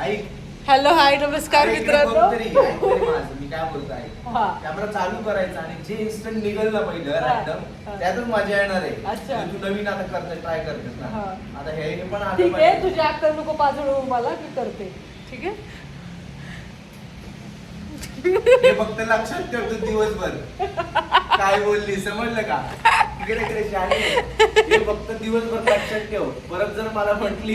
ऐक hello hi नमस्कार मित्रांनो. मी काय बोलतो आहे कॅमेरा चालू करायचा आणि जे इन्स्टंट निघल ना पहिलं रॅन्डम त्यातच मजा येणार आहे. अच्छा. तू नवीन आता करते ट्राय करतेस ना आता हे पण आलं ठीक आहे, पाहिजे. तुझी अक्कल नको पाजळू मला, मी करते. ठीक आहे. हे फक्त लक्षात ठेवतो दिवसभर काय बोलली समजलं का. इकडे इकडे शहाणी आहे. हे फक्त दिवसभर लक्षात ठेव. परत जर मला म्हटली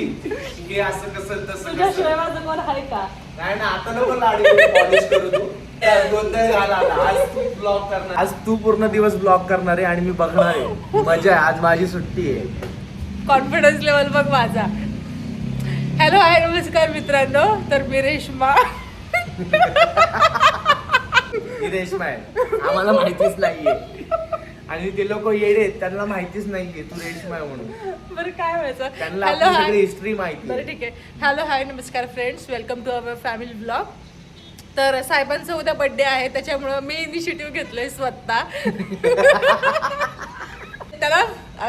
की असं कसं तसं तुझ्याशिवाय कसं माझं कोण आहे का? नाही ना आता नको लाडी पॉलिश करू तू. त्यात गोंधळ झाला आता. आज तू ब्लॉग करणार, आज तू पूर्ण दिवस ब्लॉग करणार आहे आणि मी बघणार आहे. मजा आहे, आज माझी सुट्टी आहे. कॉन्फिडन्स लेवल बघ माझा. हॅलो हाय नमस्कार मित्रांनो. तर मी रेश्मा. ही रेश्मा आहे, आम्हाला माहितीच नाहीये आणि ते लोक येडे आहेत, त्यांना माहितीच नाहीये तू रेश्मा आहे म्हणून. बरं काय व्हायचं. त्यांना हॅलो आपली हाय. सगळी हिस्ट्री माहिती बरं आहे. ठीक आहे. हॅलो हाय नमस्कार friends, welcome to our family blog. तर साहेबांचा उद्या बर्थडे आहे त्याच्यामुळं मी इनिशिएटिव्ह घेतलंय स्वतः. त्याला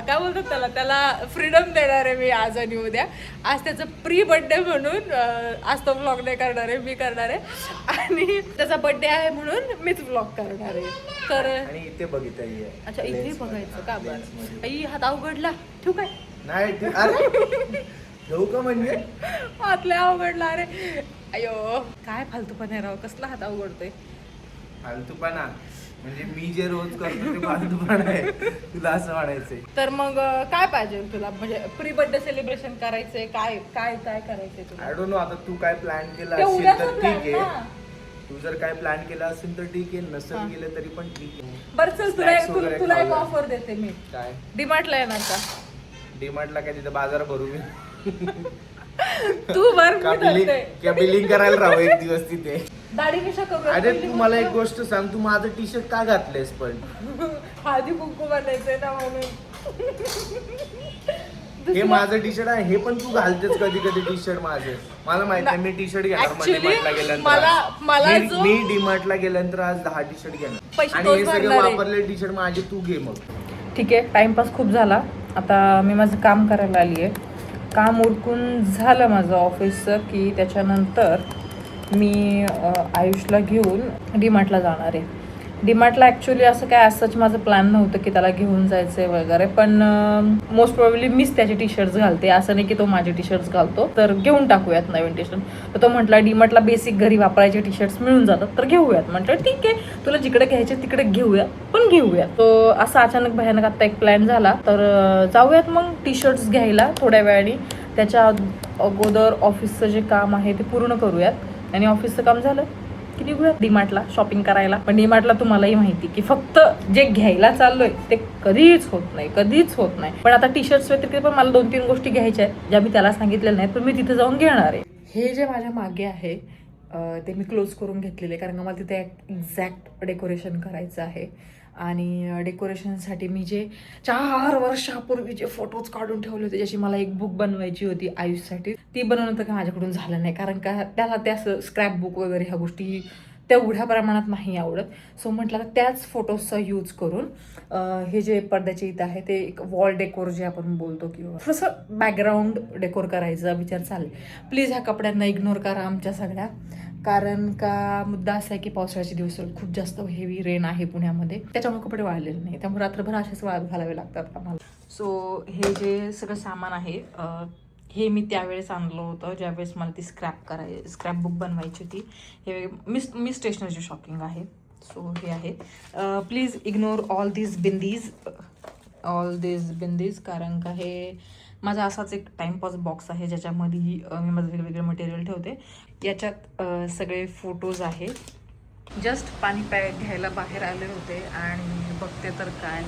काय बोलतात, त्याला फ्रीडम देणार आहे मी आज आणि उद्या. आज त्याचं प्री बर्थडे म्हणून आज तो व्लॉग नाही करणार आहे, मी करणार आहे. आणि त्याचा बर्थडे आहे म्हणून मीच व्लॉग करणार आहे. तर आणि इथे बघितलं. अच्छा इथे बघायचं का. बरं आई हात अवघडला, ठेवू काय? नाही अरे ठेवू का म्हणजे हातल्या अवघडला. अरे अयो काय फालतूपणे राव, कसला हात अवघडतोय. फालतूपणा म्हणजे मी जे रोज करतो ते फालतूपणा आहे, तुला असं म्हणायचंय. तर मग काय पाहिजे तुला, म्हणजे प्री बर्थडे सेलिब्रेशन करायचंय, काय काय काय करायचंय तुला? I don't know. आता तू काय प्लॅन केला ते असेल उद्याचा तर plan ठीक आहे. ना. तू जर काय प्लॅन केला असेल तर ठीक आहे, नसेल केलं तरी पण ठीक आहे. बरं चल, Snacks वगैरे तुला एक खाऊया. ऑफर देते मी. काय डीमार्टला येणार का? डीमार्टला काय तिथं बाजार भरू मी तू भर, का मी बिलिंग धरते. का बिलिंग करायला राहू एक दिवस तिथे. दाढी कशा करू? अरे तू मला एक गोष्ट सांग, तू माझं टी शर्ट का घातलेस पण. हळदी कुंकू बनायचंय ना म्हणून. हे माझं टी शर्ट आहे, हे पण तू घालतेस कधी कधी टी शर्ट माझे. मला माहित आहे मी टी शर्ट घेणार Actually, डीमार्टला गेल्यानंतर मला आज. जो- मी डीमार्टला गेल्यानंतर आज 10 टी शर्ट घेणार पैसे आणि तोच हे सगळे भरणार आहे. वापरले टी शर्ट माझे तू घे मग. ठीक आहे, टाइमपास खूप झाला. आता मी माझं काम करायला आली आहे. काम उरकून झालं माझं ऑफिसचं की त्याच्यानंतर मी आयुषला घेऊन डीमार्टला जाणार आहे. डीमार्टला ॲक्च्युली असं काय असंच माझं प्लॅन नव्हतं की त्याला घेऊन जायचं आहे वगैरे, पण मोस्ट प्रॉब्ली मीच त्याचे टी शर्ट्स घालते. असं नाही की तो माझे टी शर्ट्स घालतो. तर घेऊन टाकूयात नवीन टी शर्ट. तर तो म्हटला डीमार्टला बेसिक घरी वापरायचे टी शर्ट्स मिळून जातात तर घेऊयात. म्हटलं ठीक आहे, तुला जिकडे घ्यायचे तिकडे घेऊया, पण घेऊया. तो असा अचानक भयानक आता एक प्लॅन झाला. तर जाऊयात मग टी शर्ट्स घ्यायला थोड्या वेळाने. त्याच्या अगोदर ऑफिसचं जे काम आहे ते पूर्ण करूयात आणि ऑफिसचं काम झालं की निघूयात डीमार्टला शॉपिंग करायला. पण डीमार्टला तुम्हालाही माहिती की फक्त जे घ्यायला चाललोय ते कधीच होत नाही. पण आता टी शर्ट्स व्यतिरिक्त पण मला 2-3 गोष्टी घ्यायच्या आहेत ज्या मी त्याला सांगितलेल्या नाहीत, पण मी तिथे जाऊन घेणार आहे. हे जे माझ्या मागे आहे ते मी क्लोज करून घेतलेले, कारण का मला तिथे एक्झॅक्ट डेकोरेशन करायचं आहे. आणि डेकोरेशनसाठी मी जे 4 वर्षापूर्वी जे फोटोज काढून ठेवले होते, ज्याची मला एक बुक बनवायची होती आयुषसाठी, ती बनवणं तर काय माझ्याकडून झालं नाही, कारण का त्याला ते असं स्क्रॅप बुक वगैरे ह्या गोष्टी तेवढ्या प्रमाणात नाही आवडत. सो म्हटलं तर त्याच फोटोजचा यूज करून हे जे पडद्याचे इथं आहे ते एक वॉल डेकोर जे आपण बोलतो किंवा थोडंसं बॅकग्राऊंड डेकोर करायचा विचार चालले. प्लीज ह्या कपड्यांना इग्नोर करा आमच्या सगळ्या, कारण का मुद्दा असा आहे की पावसाळ्याचे दिवस खूप जास्त हेवी रेन आहे पुण्यामध्ये, त्याच्यामुळे कपडे वाळलेले नाही, त्यामुळे रात्रभर असेच वाळत घालावे लागतात आम्हाला. सो हे जे सगळं सामान आहे हे मी त्यावेळेस आणलं होतं ज्यावेळेस मला ती स्क्रॅप बुक बनवायची होती. हे मी स्टेशनरीची शॉपिंग आहे. सो हे आहे. Please ignore all these bindis, कारण का हे माझा असाच एक टाइमपास बॉक्स आहे ज्याच्यामध्ये मी माझं वेगवेगळे मटेरियल ठेवते. याच्यात सगळे फोटोज आहेत. जस्ट पाणी घ्यायला बाहेर आले होते आणि बघते तर काय,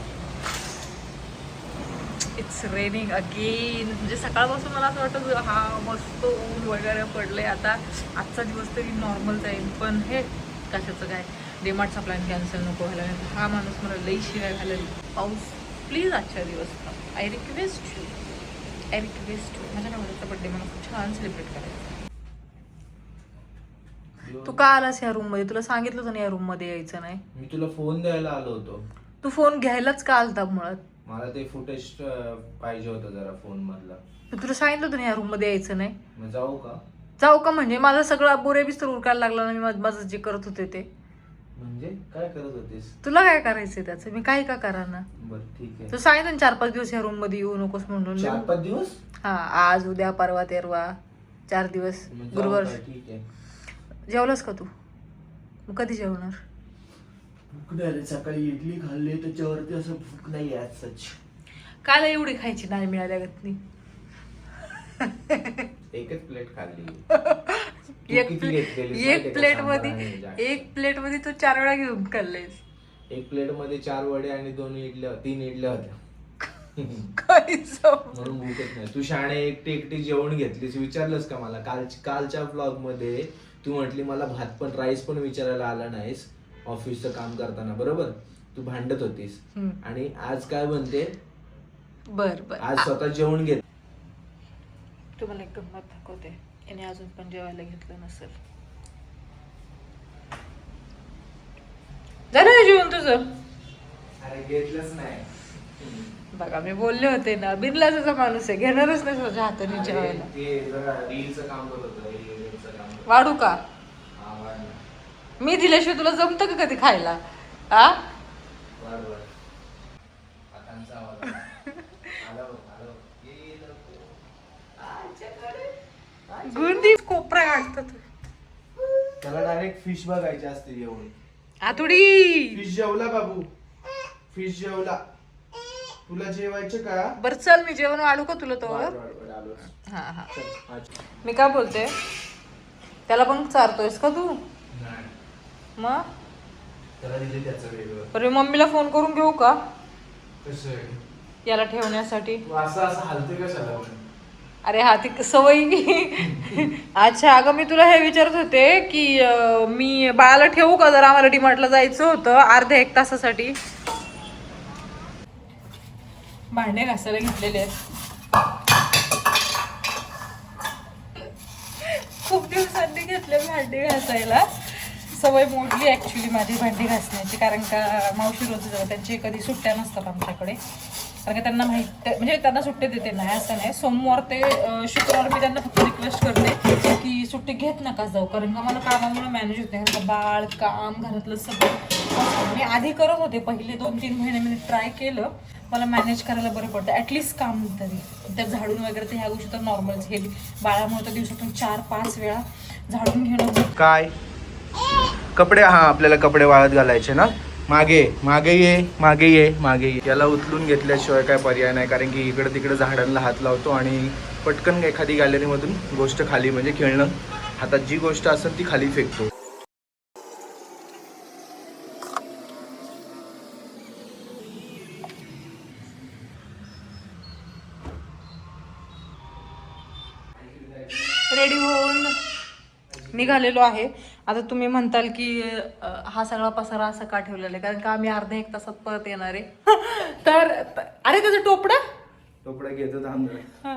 इट्स रेनिंग अगेन. म्हणजे सकाळपासून मला असं वाटतं हा मस्त ऊन वगैरे पडले. आता आजचा दिवस तरी नॉर्मल जाईल, पण हे कशाचं काय, डीमार्टचा प्लॅन कॅन्सल नको व्हायला. हा माणूस मला लई शिवाय घालेल. पाऊस प्लीज आजच्या दिवस आय रिक्वेस्ट यू. माझ्या नवऱ्याचा बर्थडे मला खूप छान सेलिब्रेट करायचं. तू का आलास या रूम मध्ये? तुला सांगितलं होतं ना या रूम मध्ये यायचं नाही. मी तुला फोन द्यायला आलो होतो. तू फोन घ्यायलाच का आलता मुळात? मला ते फुटेज पाहिजे होतं जरा फोन मधला. तुला सांगितलं होतं ना या रूम मध्ये यायचं नाही. मग जाऊ का? जाऊ का म्हणजे माझं सगळं बोरे बिस्तर उरकायला लागलं ना, मी माझं जे करत होते ते. म्हणजे काय करत होतीस? तुला काय करायचंय त्याचं, मी काही का करा ना. बर ठीक आहे. तू सांगितलं ना 4-5 दिवस ह्या रूम मध्ये येऊ नकोस म्हणून. 4-5 दिवस? हा, आज उद्या परवा तेरवा 4 दिवस. मग जाऊ गुरुवार. काय, ठीक आहे. जेवलास का तू? मग कधी जेवणार? भूक नाही रे, सकाळी इडली खाल्ली त्याच्यावरती असं भूक नाही आहे सच. काल एवढी खायची नाही मिळाल्या गतनी. एकच प्लेट खाल्ली. एक प्लेट मध्ये तू 4 वेळा घेऊन खाल्लेस. एक प्लेट मध्ये 4 वडे आणि 3 इडल्या होत्या. म्हणून भूकच नाही. तू शाणे एकटी जेवण घेतलीस, विचारलंस का मला? कालच्या व्लॉग मध्ये तू म्हटली मला भात पण राईस पण विचारायला आला नाहीस ऑफिसचं काम करताना, बरोबर? तू भांडत होतीस. आणि आज काय बनते? बर आज स्वतः जेवण घेत. तुम्हाला एक गंमत दाखवते. याने अजून पण जेवायला घेतलं नसेल. झालं जेवण तुझं? अरे घेतलंच नाही. बघा मी बोलले होते ना, बिनलाचा माणूस आहे, घेणारच नाही स्वतःच्या हाताने जेवायला. ते जरा रीलचं काम करत होतं. वाढू का? हा, वाढ. मी दिल्याशिवाय तुला जमतं का कधी खायला? आ वाढ. हातांचा आवाज आला होता. गुंदी कोपरा काढतात. त्याला डायरेक्ट फिश बघायचे असते जेवण. आतुडी फिश जेवला बाबू, फिश जेवला. तुला जेवायचे का? बर चल, मी जेवण वाढू का तुला तो? हा हा. मी काय बोलते, त्याला पण चारतोयस का तू? मग त्याला दिले त्याचं वेगळं. अरे मम्मीला फोन करून घेऊ का कसं याला ठेवण्यासाठी? असं हलते कशाला? अरे हा, ती सवय. अच्छा अगं, मी तुला हे विचारत होते की मी बाळाला ठेवू का, जर आम्हाला डीमार्टला जायचं होतं अर्ध्या 1 तासासाठी. भांडे घासायला घेतलेले आहेत. खूप दिवसांनी घेतले भांडे घासायला. सवय मोडली ऍक्च्युली माझी भांडी घासण्याची, कारण का मावशी रोज त्यांची कधी सुट्ट्या नसतात आमच्याकडे. कारण का त्यांना माहिती, म्हणजे त्यांना सुट्टी देते नाही असं नाही. सोमवार ते शुक्रवार मी त्यांना फक्त रिक्वेस्ट करते की सुट्टी घेत नका जाऊ, कारण का मला कामामुळे मॅनेज होत नाही. कारण का बाळ, काम, घरातलं सगळं मी आधी करत होते. पहिले 2-3 महिने मी ट्राय केलं, मला मॅनेज करायला बरं पडतं ॲटलिस्ट काम तरी. त्या झाडून वगैरे तर ह्या गोष्टी तर नॉर्मलच. हे बाळामुळे तर दिवसातून 4-5 वेळा झाडून घेणं. काय कपडे? हा, आपल्याला कपडे वाळत घालायचे ना. मागे ये. याला उचलून घेतल्याशिवाय काय पर्याय नाही, कारण की इकडे तिकडे झाडांना हात लावतो आणि पटकन एखादी गॅलरीमधून गोष्ट खाली, म्हणजे खेळणं, हातात जी गोष्ट असेल ती खाली फेकतो. रेडी होऊन निघालेलो आहे. आता तुम्ही म्हणताल की हा सगळा पसारा असा का ठेवलेला आहे, कारण का आम्ही अर्ध्या 1 तासात परत येणार आहे. तर अरे त्याचा टोपडा घेतो थांब.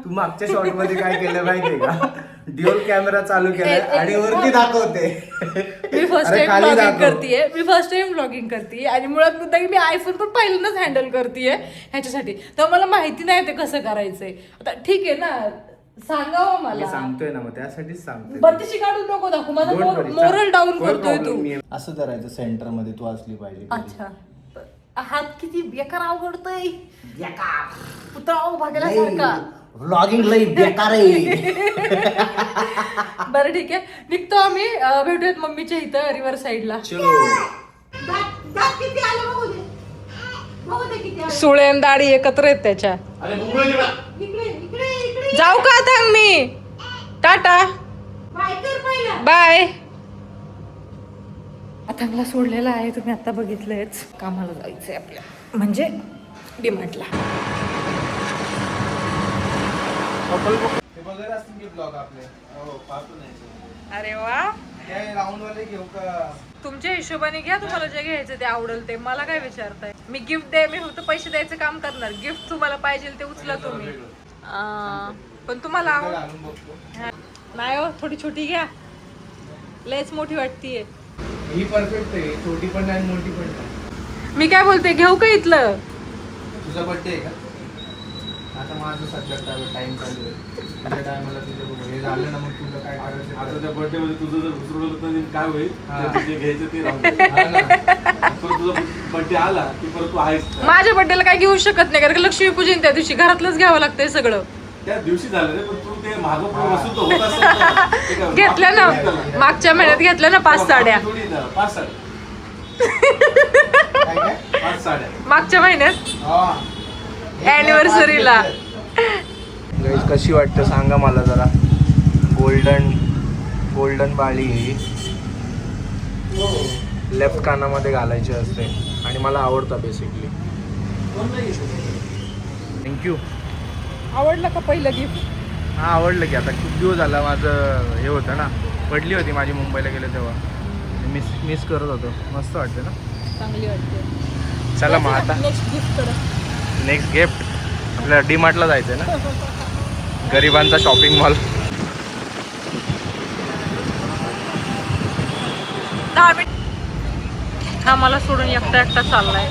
तू मागच्या शॉट मध्ये काय केलं माहितीये का? ड्युअल कॅमेरा चालू केलाय आणि वरती दाखवते. मी फर्स्ट टाइम ब्लॉगिंग करते आणि मुळात मुद्दा की मी आयफोन पण पहिल्यांदाच हँडल करतेय ह्याच्यासाठी. तर मला माहिती नाही ते कसं करायचंय. आता ठीक आहे ना, सांगावं मला. सांगतोय ना, मग त्यासाठीच सांगतोय. बत्तीशी काढून नको दाखवू, माझा मोरल डाऊन करतोय तू. असं करायचं, सेंटर मध्ये तू असली पाहिजे. अच्छा, हात किती बेकार अवघडतोय. पुतळा भागायला सारखा. व्लॉगिंग लई बेकार आहे. बरं ठीक आहे, निघतो आम्ही. भेटूयात मम्मीच्या इथं रिव्हर साईडला. सुळे आणि दाढी एकत्र आहेत त्याच्या. जाऊ का आता मी? Tata bye. आता मला सोडलेलं आहे, तुम्ही आता बघितलंयच. कामाला जायचंय आपल्या, म्हणजे डीमार्टला. अरे वा, राऊंड वाले घेऊ का? तुमच्या हिशोबाने घ्या, तुम्हाला जे घ्यायचं ते आवडेल ते. मला काय विचारताय? मी गिफ्ट दे, मी फक्त पैसे द्यायचं काम करणार. गिफ्ट तुम्हाला पाहिजे ते उचला तुम्ही. पण तुम्हाला नाही हो, थोडी छोटी घ्या, लयच मोठी वाटतीये. ही परफेक्ट आहे, छोटी पण नाही मोठी पण नाही. मी काय बोलते, घेऊ का इथलं? तुझा बर्थडे आहे का? आता माझं सध्या टाइम चालू आहे. तुझ्या टायमाला तुझं हे झालं ना, मग तुझं काय आता त्या बर्थडे मध्ये तुझं जर घुसरवलं तर काय होईल हा. ते जे घ्यायचं ते राहून जाईल. परत तुझा बर्थडे आला की परत तू आहेस का? माझ्या बर्थडेला काय घेऊ शकत नाही कारण की लक्ष्मीपूजन त्या दिवशी घरातलंच घ्यावं लागतंय सगळं. त्या दिवशी झालं रे पण तू ते मागं पुढं बसून तर होत असेल ना. ते काय घेतल्या ना मागं थोडी झालं. मागच्या महिन्यात घेतल्या ना 5 साड्या. मागं थोडी झालं. 5 साड्या. काय काय? 5 साड्या. मागच्या महिन्यात हा. Anniversary-ला. Guys, कशी वाटतं सांगा मला जरा. गोल्डन बाळी लेफ्ट कानामध्ये घालायची असते आणि मला आवडतं बेसिकली. थँक्यू. आवडलं का पहिलं गिफ्ट? हा आवडलं की आता खूप दिवस झाला माझं हे होतं ना पडली होती माझी मुंबईला गेले तेव्हा मिस करत होतो. मस्त वाटतं ना. चांगली वाटते. चला मग आता नेक्स्ट गिफ्ट कर. नेक्स्ट गिफ्ट आपल्याला डीमार्टला जायचं आहे ना. गरिबांचा शॉपिंग मॉल. 10 मिनिट. हा मला सोडून एकटा चाललाय.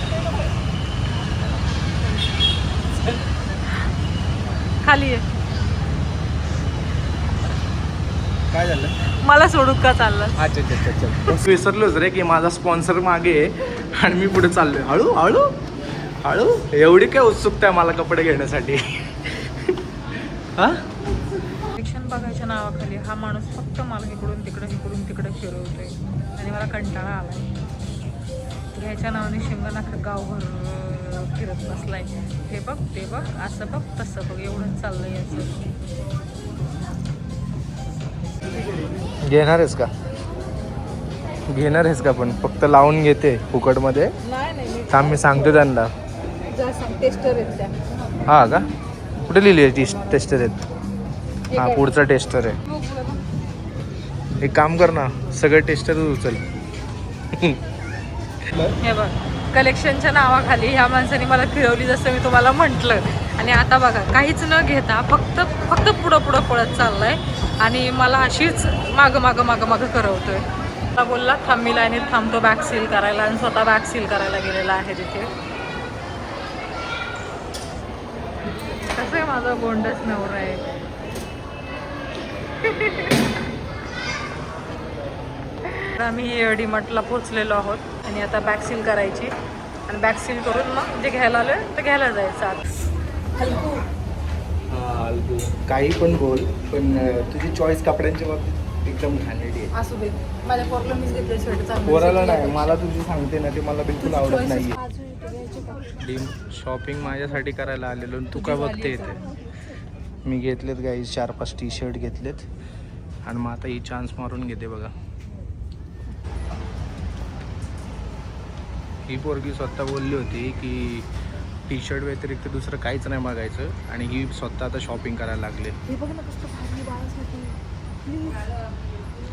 खाली आहे. काय झालं? मला सोडून का चाललं? अच्छा विसरलोच रे की माझा स्पॉन्सर मागे आहे आणि मी पुढे चाललोय. हळू हळू हळू. एवढी काय उत्सुकता आहे मला कपडे घेण्यासाठी. हा कलेक्शन बघायच्या नावाखाली हा माणूस फक्त मला इकडून तिकडे फिरवतोय आणि मला कंटाळा आलाय. घ्यायच्या नावाने शिमगा गावभर फिरत बसलाय. हे बघ ते बघ असं बघ तसं बघ एवढंच चाललंय असं. घेणार आहेस का पण फक्त लावून घेते फुकटमध्ये. नाही थांब मी सांगतो त्यांना. जा सांग टेस्टर आहेत त्या. हा का कुठे लिहिली आहे टेस्टर आहेत. हा पुढचा टेस्टर आहे. एक काम कर ना सगळे टेस्टर उचल. हे बघ कलेक्शनच्या नावाखाली ह्या माणसाने मला फिरवली जसं मी तुम्हाला म्हटलं. आणि आता बघा काहीच न घेता फक्त पुढं पळत चाललाय आणि मला अशीच मागं करवतोय. मला बोलला थांब मी लाईनीत थांबतो बॅग सील करायला आणि स्वतः बॅग सील करायला गेलेला आहे तिथे. कसं आहे माझा गोंडस नवरा आहे. आम्ही डीमार्टला पोहोचलेलो आहोत आणि आता बॅग सील करायची आणि बॅग सील करून मग जे घ्यायला आलोय ते घ्यायला जायचं आता. काही पण बोल पण तुझी चॉईस कपड्यांच्या बाबतीत एकदम घाणेरडी आहे. असू दे माझ्या पोरला मीच घेतले स्वेटर. पोराला नाही मला तुझी सांगते ना ते मला बिलकुल आवडत नाही. शॉपिंग माझ्यासाठी करायला आलेलो आणि तू काय बघते इथे. मी घेतलेत काही 4-5 टी शर्ट घेतलेत आणि मग आता ही चान्स मारून घेते बघा. ही पोरगी स्वतः बोलली होती की टी शर्ट व्यतिरिक्त दुसरं काहीच नाही मागायचं आणि ही स्वतः आता शॉपिंग करायला लागले.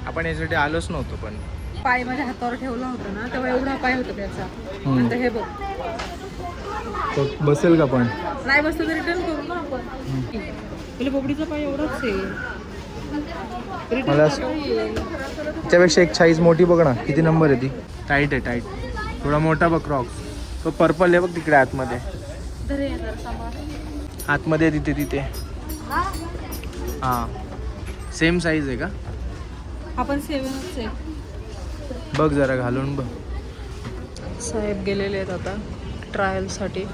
आपण यासाठी आलोच नव्हतो पण पाय माझ्या हातावर ठेवला होता ना तेव्हा एवढा पाय होता त्याचा. नंतर हे बघ बसेल का पण नाही बसलं तर रिटर्न करू ना आपण. तुला बोबडीचा पाय एवढाच आहे. मला त्याच्यापेक्षा एक साईज मोठी बघ ना किती नंबर आहे ती. टाईट आहे टाईट थोडा मोठा बघ क्रॉक्स. तो पर्पल आहे बघ तिकडे आतमध्ये. आतमध्ये तिथे हां सेम साईज आहे का. आपण 7च आहे. बघ जरा घालून बघ. साहेब गेलेले आहेत आता ट्रायलसाठी.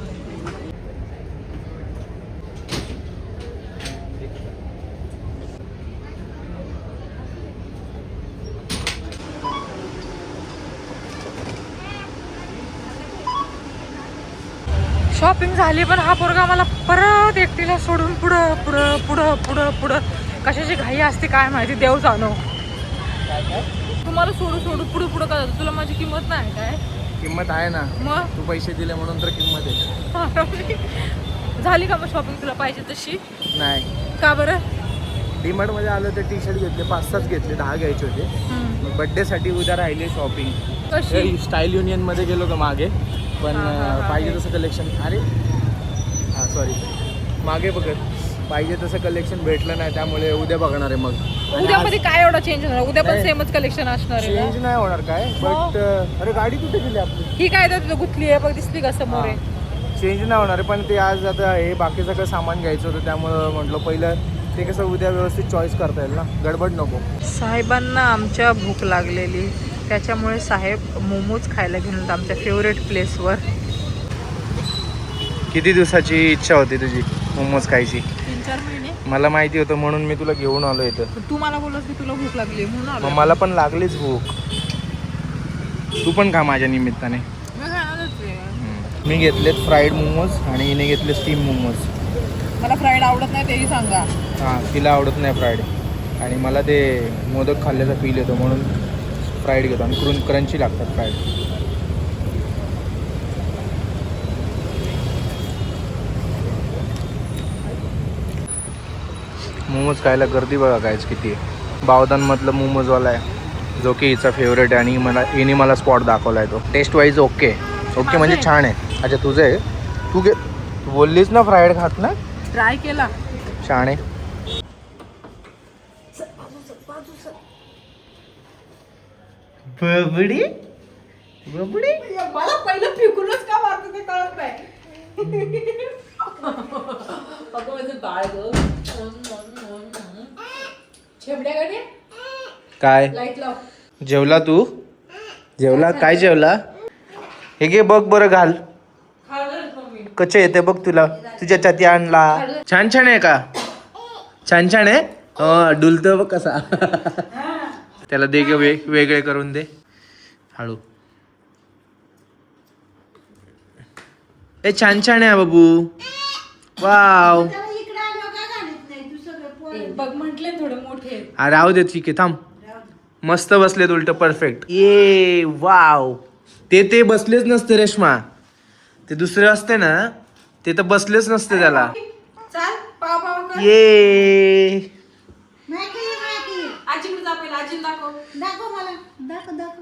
शॉपिंग झाली पण हा पोरगा मला परत एकटीला सोडून पुढं कशाची घाई असते काय माहिती देव जाणो. तुम्हाला सोडू पुढं का जातो. तुला माझी किंमत नाही काय. किंमत आहे ना. मग तू पैसे दिले म्हणून तर किंमत आहे. झाली का मग शॉपिंग तुला पाहिजे तशी. नाही का बरं. डीमार्ट मध्ये आलो तर टी शर्ट घेतले 5-6 घेतले 10 घ्यायचे होते. बर्थडे साठी उद्या राहिले शॉपिंग. कशी स्टाईल युनियन मध्ये गेलो का मागे पण हा. पाहिजे तसं कलेक्शन अरे हां सॉरी मागे बघत पाहिजे तसं कलेक्शन भेटलं नाही त्यामुळे उद्या बघणार आहे. मग उद्यामध्ये काय एवढा चेंज होणार. उद्या पण नाही. सेमच कलेक्शन असणार आहे चेंज ना? नाही होणार काय हो. बट अरे गाडी कुठे गेली आपली. ही काय तर तुझं गुथली आहे बघ दिसली का समोर आहे. चेंज नाही होणार आहे पण ते आज आता हे बाकी सगळं सामान घ्यायचं होतं त्यामुळं म्हटलं पहिलं ते कसं उद्या व्यवस्थित चॉईस करता येईल ना, गडबड नको. साहेबांना आमच्या भूक लागलेली, त्याच्यामुळे साहेब मोमोज खायला घेऊन होते आमच्या फेवरेट प्लेसवर. किती दिवसाची इच्छा होती तुझी मोमोज खायची? 3-4 महिने. मला माहिती होतं म्हणून मी तुला घेऊन आलो इथं. तू मला बोललास की तुला भूक लागली म्हणून आलो. मग मला पण लागलीच भूक. तू पण खा माझ्या निमित्ताने. मी घेतलेत फ्राईड मोमोज आणि हिने घेतले स्टीम मोमोज. मला फ्राईड आवडत नाही तेही सांगा. हां, तिला आवडत नाही फ्राईड आणि मला ते मोदक खाल्ल्याचा फील येतो म्हणून फ्राईड घेतो आणि क्रंची लागतात फ्राईड. मोमोज खायला गर्दी बघा कायच किती आहे. बावदानमधलं मोमोजवाला आहे जो की हिचा फेवरेट आहे आणि हिने मला स्पॉट दाखवला आहे. तो टेस्ट वाईज ओके म्हणजे छान आहे. अच्छा तुझं आहे, तू बोललीस ना फ्राईड खात ना, ट्राय केला. छान आहे. बबडी मला पहिलं फेकूनच का मारतो ते कळत नाही. काय जेवला तू? जेवला काय जेवला? हे घे बघ बरं घाल. कचे येते बघ तुला, तुझ्या छाती आणला. छान छान आहे का? छान छान आहे. डुलतो बघ कसा. त्याला दे गे वेगळे करून दे हळू. ए छान छान आहे बाबू. वाव. बघ म्हटले थोडे मोठे. राहू दे ठीक आहे थांब. मस्त बसलेत उलट परफेक्ट. ये वाव. ते बसलेच नसते रेश्मा, ते दुसरे असते ना ते तर बसलेच नसते त्याला. चाल पाव पाव कर. ये आजीकडे जा पहिला. आजी दाखव. दाखव मला. दाखव.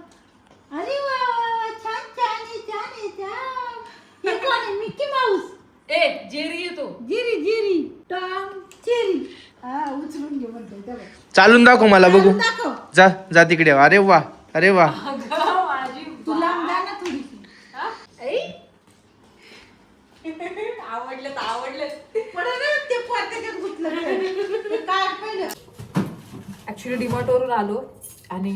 अरे वा छान छान आहे छान. हे कोण आहे? Mickey Mouse. ए जेरी येतो. जिरी टॉम जेरी. हा उचलून घे म्हणतो तेव्हा. चालून दाखव मला बघू. दाखव. जा तिकडे. अरे वा तू लांब जा ना थोडीशी. आवडले. पडे ना ते पोर त्याच्यात गुंतलं. काय पहिलं ॲक्च्युली डीमार्टवरून आलो आणि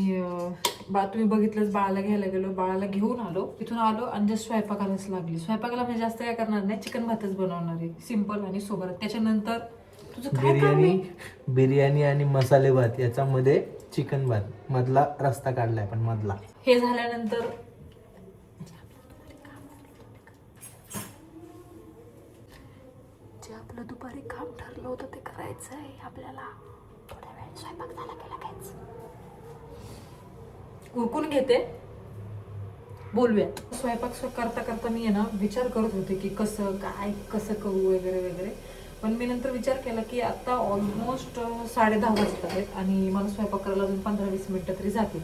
तुम्ही बघितलंच, बाळाला घ्यायला गेलो, बाळाला घेऊन आलो, इथून आलो आणि जस्ट स्वयंपाकालाच लागली. स्वयंपाकाला म्हणजे जास्त काय करणार नाही, चिकन भातच बनवणार आहे सिम्पल आणि सोबत. त्याच्यानंतर तुझं काय काम आहे? बिर्याणी आणि मसाले भात याच्यामध्ये चिकन भात मधला रस्ता काढलाय, पण मधला. हे झाल्यानंतर जे आपलं दुपारी काम ठरलं होतं ते करायचं आहे आपल्याला. थोड्या वेळ स्वयंपाक झाला की लगेच उरकून घेते, बोलूया. स्वयंपाक करता करता मी ना विचार करत होते की कसं करू वगैरे. पण मी नंतर विचार केला की आता ऑलमोस्ट 10:30 वाजत आहेत आणि मला स्वयंपाक करायला अजून 15-20 मिनिटं तरी जातील.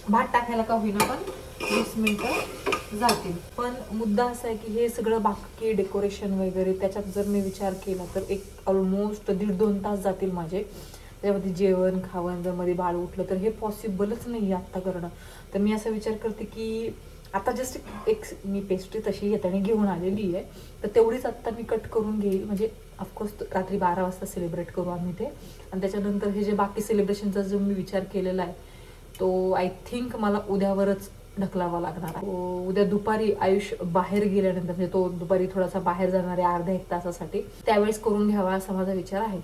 भात टाकायला का होईना पण 20 मिनिटं जातील. पण मुद्दा असा आहे की हे सगळं बाकी डेकोरेशन वगैरे त्याच्यात जर मी विचार केला तर एक ऑलमोस्ट 1.5-2 तास जातील माझे. त्याच्यामध्ये जेवण खावण जर मध्ये बाळ उठलं तर हे पॉसिबलच नाही आहे आत्ता करणं. तर मी असा विचार करते की आता जस्ट एक मी पेस्ट्री तशी येताना घेऊन आलेली आहे, तर तेवढीच आत्ता मी कट करून घेईल. म्हणजे ऑफकोर्स रात्री 12 वाजता सेलिब्रेट करू आम्ही ते. आणि त्याच्यानंतर हे जे बाकी सेलिब्रेशनचा जो मी विचार केलेला आहे तो आय थिंक मला उद्यावरच ढकलावा लागणार आहे. उद्या दुपारी आयुष बाहेर गेल्यानंतर, म्हणजे तो दुपारी थोडासा बाहेर जाणार आहे 1/2-1 तासासाठी, त्यावेळेस करून घ्यावा असा माझा विचार आहे.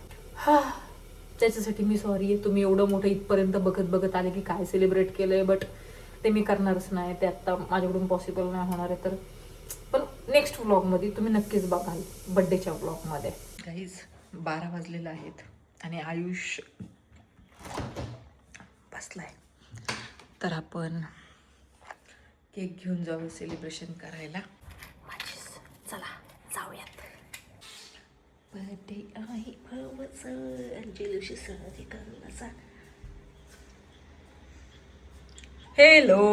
त्याच्यासाठी मी सॉरी आहे. तुम्ही एवढं मोठं इथपर्यंत बघत आले की काय सेलिब्रेट केलंय, बट ते मी करणारच नाही. ते आत्ता माझ्याकडून पॉसिबल नाही होणार आहे. तर पण नेक्स्ट व्लॉगमध्ये तुम्ही नक्कीच बघाल, बड्डेच्या व्लॉगमध्ये. गाईज 12 वाजलेलं आहेत आणि आयुष बसलाय. तर आपण केक घेऊन जाऊ सेलिब्रेशन करायला. चला जाऊयात. बर्थडे आहे भावाचा, अंजलीशी सारी करण्याचा. Hello,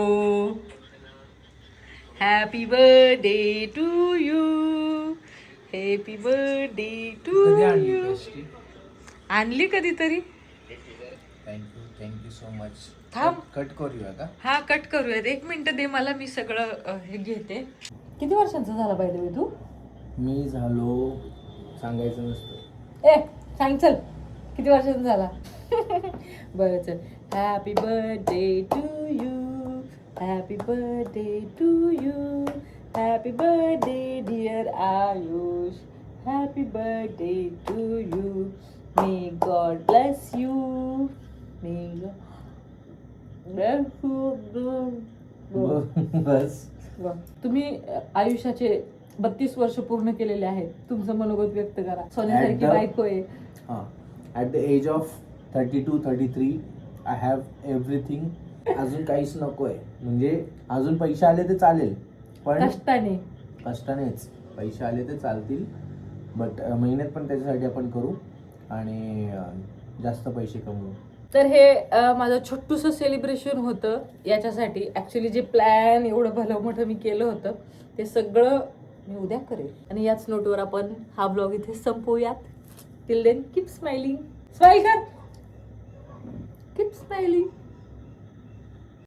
happy birthday to you, happy birthday to you. आणली कधीतरी. Thank you so much. थांब, कट करूया का? हा कट करूयात. 1 मिनिट दे मला, मी सगळं हे घेते. किती वर्षांचा झाला पाहिजे तू? मी झालो, सांगायचं नसतं. ए सांग चल. किती वर्षांचा झाला? बरं चल. Happy birthday to you, happy birthday to you, happy birthday dear Ayush, happy birthday to you, may God bless you, may बस. तुम्ही आयुष्याचे 32 वर्ष पूर्ण केलेले आहेत. तुमचं मनोगत व्यक्त करा. सोन्यासारखी At the- बायको आहे. At the age of 32-33 I have everything. अजून काहीच नको आहे. म्हणजे अजून पैसे आले तर चालेल, पण कष्टाने. कष्टानेच पैसे आले तर चालतील, बट मेहनत पण त्याच्यासाठी आपण करू आणि जास्त पैसे कमवू. तर हे माझं छोटूसं सेलिब्रेशन होतं. याच्यासाठी ॲक्च्युली जे प्लॅन एवढं भलं मोठं मी केलं होतं ते सगळं मी उद्या करेल. आणि याच नोटवर आपण हा ब्लॉग इथे संपवूयात. Till then keep smiling. Smile कर. Keep smiling.